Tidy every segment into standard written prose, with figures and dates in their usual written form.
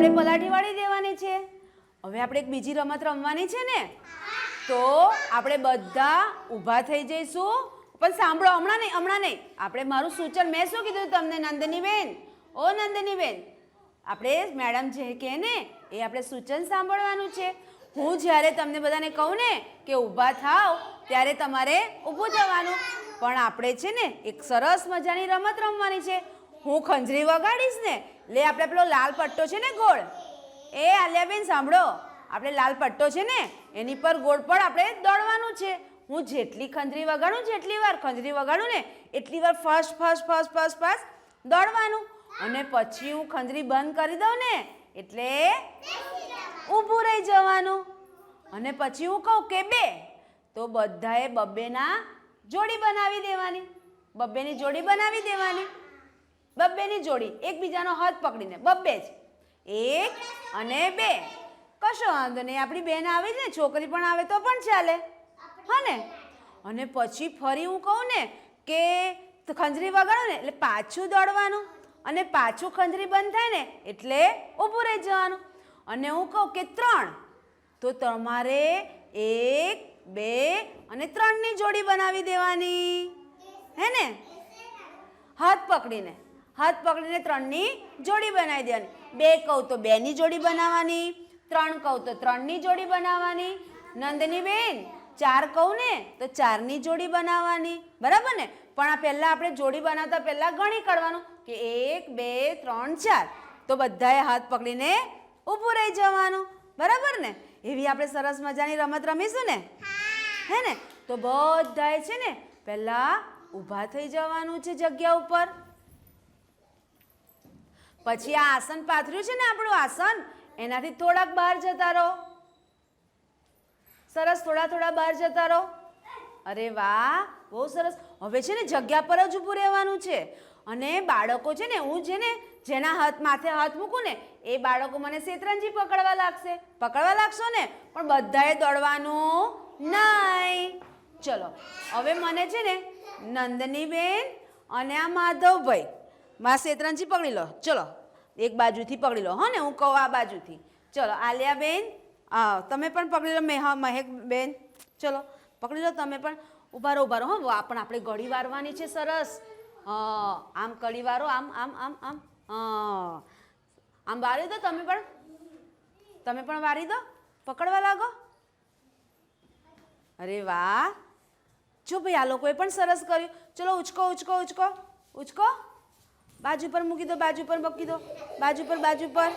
આપણે પલાઠી વાળી દેવાની છે. હવે આપણે એક બીજી રમત રમવાની છે ને, તો આપણે બધા ઊભા થઈ જઈશું. પણ સાંભળો, હમણાં નહીં. આપણે મારું સૂચન મેં શું કીધું તમને નંદનીબેન? ઓ નંદનીબેન, આપણે મેડમ જે કહે ને એ આપણે સૂચન સાંભળવાનું છે. હું જ્યારે તમને બધાને કહું ને કે ઊભા થાવ ત્યારે તમારે ઊભું થવાનું. પણ આપણે છે ને એક સરસ મજાની રમત રમવાની છે. હું ખંજરી વગાડીશ ને એટલે આપણે પેલો લાલ પટ્ટો છે ને ગોળ, એ આલિયાબેન સાંભળો, આપણે લાલ પટ્ટો છે ને એની પર ગોળ પર આપણે દોડવાનું છે. હું જેટલી ખંજરી વગાડું, જેટલી વાર ખંજરી વગાડું ને એટલી વાર ફાસ્ટ દોડવાનું. અને પછી હું ખંજરી બંધ કરી દઉં ને એટલે ઊભું રહી જવાનું. અને પછી હું કહું કે 2, તો બધાએ બબ્બેના જોડી બનાવી દેવાની. બબ્બેની જોડી બનાવી દેવાની. બબ્બેની જોડી એકબીજાનો હાથ પકડીને બબ્બે જ 1 અને 2. કશો વાંધો નહીં, આપણી બેન આવી ને, છોકરી પણ આવે તો પણ ચાલે, હા ને. અને પછી ફરી હું કહું ને કે ખંજરી વગાડો ને એટલે પાછું દોડવાનું. અને પાછું ખંજરી બંધ થાય ને એટલે ઊભું રહી જવાનું. અને હું કહું કે 3, તો તમારે 1, 2 અને 3ની જોડી બનાવી દેવાની, હે ને. હાથ પકડીને 3ની જોડી બનાવી દેવાની. 2 કહું તો 2ની જોડી બનાવવાની, 3 કહું તો 3ની જોડી બનાવવાની. નંદનીબેન 4 કહું ને તો 4ની જોડી બનાવવાની, બરાબર ને. પણ આ પહેલાં આપણે જોડી બનાવતા પહેલાં ગણી કાઢવાનું કે 1, 2, 3, 4. તો બધાએ હાથ પકડીને ઊભું રહી જવાનું, બરાબર ને. એવી આપણે સરસ મજાની રમત રમીશું ને, હે ને. તો બધાએ છે ને પહેલાં ઊભા થઈ જવાનું છે જગ્યા ઉપર. પછી આ આસન પાથર્યું છે ને આપણું આસન, એનાથી થોડાક બહાર જતા રહો. સરસ, થોડા બહાર જતા રહો. અરે વાહ, બહુ સરસ. હવે છે ને જગ્યા પર જ ઊભું રહેવાનું છે. અને બાળકો છે ને, હું છે ને જેના માથે હાથ મૂકું ને એ બાળકો મને શેતરંજી પકડવા લાગશો ને, પણ બધાએ દોડવાનું નહીં. ચલો, હવે મને છે ને નંદનીબેન અને આ માધવભાઈ માં શેતરંજી પકડી લો. ચલો, એક બાજુથી પકડી લો, હા ને. હું કહું આ બાજુથી. ચલો, આલિયાબેન તમે પણ પકડી લો. મહેકબેન ચલો પકડી લો તમે પણ. ઊભા રહો હા. પણ આપણે ગળી વારવાની છે. સરસ, આમ કળી વારો, આમ વારી દો. તમે પણ વારી દો, પકડવા લાગો. અરે વાહ, જો ભાઈ આ લોકોએ પણ સરસ કર્યું. ચલો, ઉચકો. બાજુ પર મૂકી દો, બાજુ પર મૂકી દો, બાજુ પર.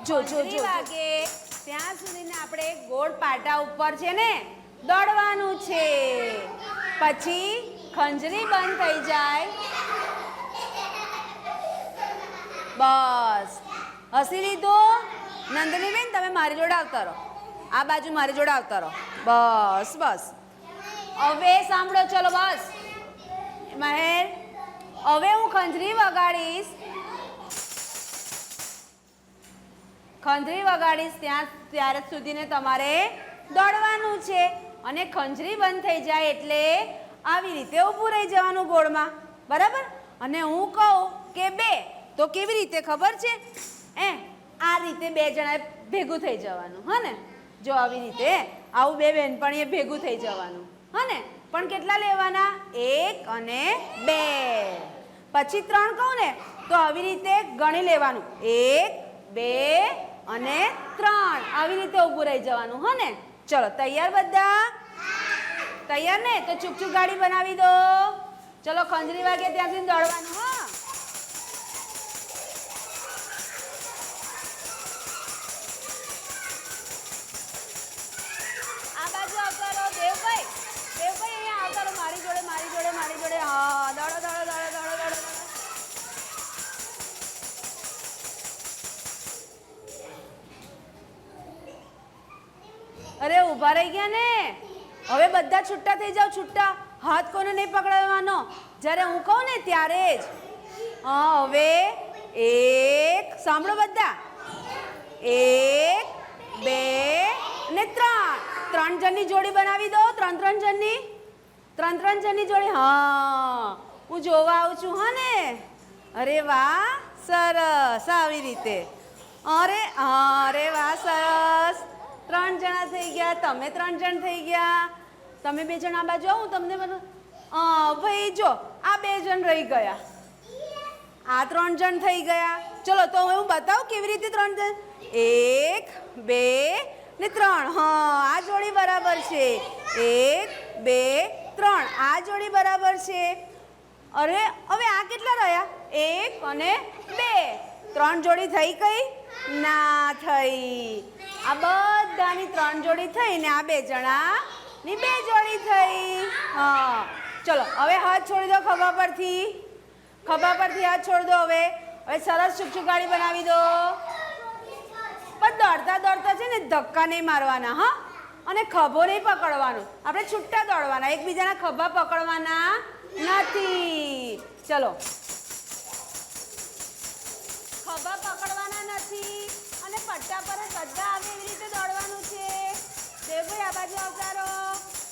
જો વાગે ત્યાં સુધીને આપણે ગોળ પાટા ઉપર છે ને દોડવાનું છે. પછી ખંજરી બંધ થઈ જાય, બસ હસી લીધું. નંદનીબેન તમે મારી જોડે આવતા રહો, આ બાજુ મારી જોડે આવતા રહો. બસ. હવે સાંભળો, ચલો બસ. મહેર, હવે હું ખંજરી વગાડીશ ત્યારે સુધીને તમારે દોડવાનું છે. અને ખંજરી બંધ થઈ જાય એટલે આવી રીતે ઊભું રહી જવાનું ગોળમાં, બરાબર. અને હું કહું કે 2, તો કેવી રીતે ખબર છે? આ રીતે 2 જણાએ ભેગું થઈ જવાનું, હા ને. જો આવી રીતે આવું 2 બહેનપણીએ ભેગું થઈ જવાનું, હા ને. પણ કેટલા લેવાના? 1 અને 2. પછી 3 કહું ને તો આવી રીતે ગણી લેવાનું. 1, 2 અને 3. આવી રીતે ઊભું રહી જવાનું, હા ને. ચલો, તૈયાર બધા? તૈયાર ને? તો ચૂક ગાડી બનાવી દો. ચલો, ખંજરી વાગે ત્યાંથી દોડવાનું, હા. આ બાજુ આવતા રહો. દેવભાઈ અહીંયા આવતા રહો. મારી જોડે. હા, દોડો. અરે ઊભા રહી ગયા ને. હવે બધા છૂટા થઈ જાઓ, છૂટા. હાથ કોને નહીં પકડવાનો, જ્યારે હું કહું ને ત્યારે જ. હા, હવે 1, સાંભળો બધા. 1, 2 અને 3 જણની જોડી બનાવી દો. 3 જણની જોડી. હા, હું જોવા આવું છું, હા ને. અરે વાહ, સરસ. આવી રીતે અરે અરે વાહ સરસ 3 જણા થઈ ગયા તમે 3 જણ થઈ ગયા તમે 2 જણ આ બાજુ આવો હું તમને બધું ભાઈ જો આ 2 જણ રહી ગયા આ 3 જણ થઈ ગયા ચલો તો હું બતાવું કેવી રીતે 3 જણ 1 2 ને 3 હા આ જોડી બરાબર છે 1 2 3 આ જોડી બરાબર છે અરે હવે આ કેટલા રહ્યા 1 અને 2 3 જોડી થઈ કઈ ના થઈ આ બધાની 3 જોડી થઈ ને આ 2 જણાની 2 જોડી થઈ હા ચલો હવે હાથ છોડી દો ખભા પરથી હાથ છોડી દો હવે સરસ છુકછુકારી બનાવી દો પણ દોડતા છે ને ધક્કા નહીં મારવાના હા અને ખભો નહીં પકડવાનો આપણે છૂટા દોડવાના એકબીજાના ખભા પકડવાના નથી ચલો ખભા પકડવાના નથી અને પટ્ટા પર બધા આવે એવી રીતે દોડવાનું છે દેવભાઈ આ બાજુ આવતા રહો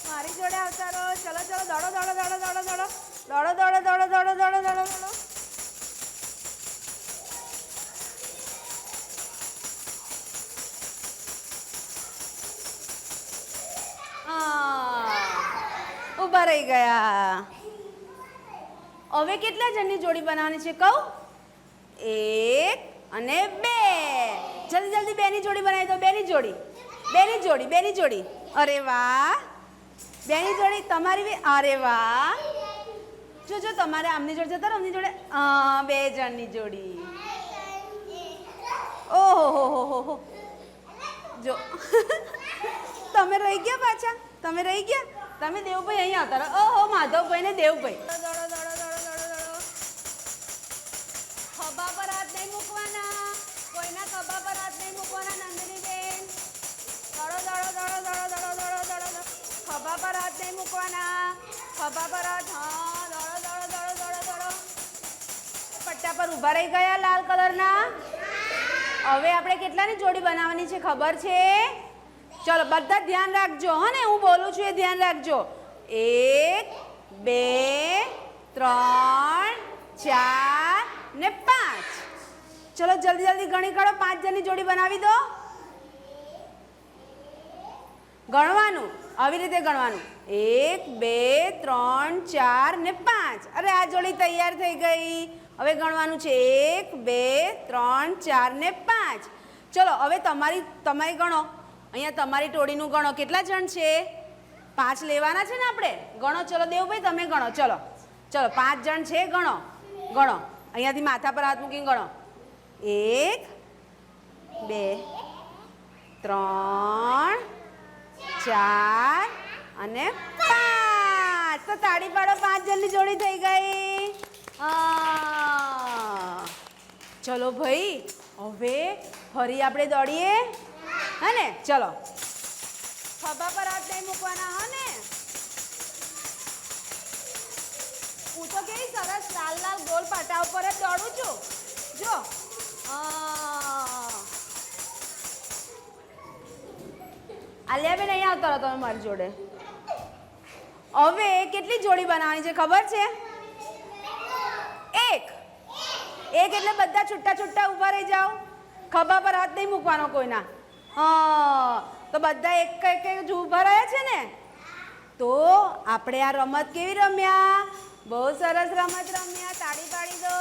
મારી જોડે આવતા રહો ચલો ચલો દોડો દોડો દોડો દોડો દોડો દોડો દોડો દોડો દોડો દોડો દોડો દોડો ઊભા રહી ગયા હવે કેટલા જણની જોડી બનાવવાની છે કહું 1 અને 2 જલ્દી જલ્દી 2ની જોડી બનાવી દો 2ની જોડી અરે વાહ 2ની જોડી તમારી બી અરે વાહ જો તમારે આમની જોડે જતા રહો આમની જોડે 2 જણની જોડી ઓહો જો તમે રહી ગયા પાછા તમે દેવભાઈ અહીં આવતા રહો ઓહો માધવભાઈ ને દેવભાઈ ખભા પર હાથ નહીં મૂકવાના કોઈના ખભા પર હાથ નહીં મૂકવાના નંદનીબેન દોડો ખભા પર હાથ નહીં મૂકવાના ખભા પર હાથ હા દોડો પટ્ટા પર ઊભા રહી ગયા લાલ કલરના હવે આપણે કેટલાની જોડી બનાવવાની છે ખબર છે ચલો બધા ધ્યાન રાખજો હો ને હું બોલું છું એ ધ્યાન રાખજો 1 2 3 4 ને 5 ચલો જલ્દી જલ્દી ગણી કાઢો 5 જણની જોડી બનાવી દો ગણવાનું આવી રીતે ગણવાનું 1 2 3 4 ને 5 અરે આ જોડી તૈયાર થઈ ગઈ હવે ગણવાનું છે 1 2 3 4 ને 5 ચલો હવે તમારી ગણો અહીંયા તમારી ટોળીનું ગણો કેટલા જણ છે 5 લેવાના છે ને આપણે ગણો ચલો દેવભાઈ તમે ગણો ચલો 5 જણ છે ગણો અહીંયાથી માથા પર હાથ મૂકીને ગણો 1 2 3 4 અને 5 તો તાળી પાડો 5 જણની જોડી થઈ ગઈ ચલો ભાઈ હવે ફરી આપણે દોડીએ હા ને ચલો ખભા પર હાથ નહીં મૂકવાના હા ને હું તો કેવી સરસ લાલ લાલ ગોલ પાટા ઉપર જ દોડું છું જો આલિયાબેન અહીંયા આવતા રહો તમે મારી જોડે હવે કેટલી જોડી બનાવવાની છે ખબર છે 1 એટલે બધા છૂટા ઊભા રહી જાઓ ખભા પર હાથ નહીં મૂકવાનો કોઈના તો બધા એક જ ઊભા રહ્યા છે ને તો આપણે આ રમત કેવી રમ્યા બહુ સરસ રમત રમ્યા તાળી પાડી દો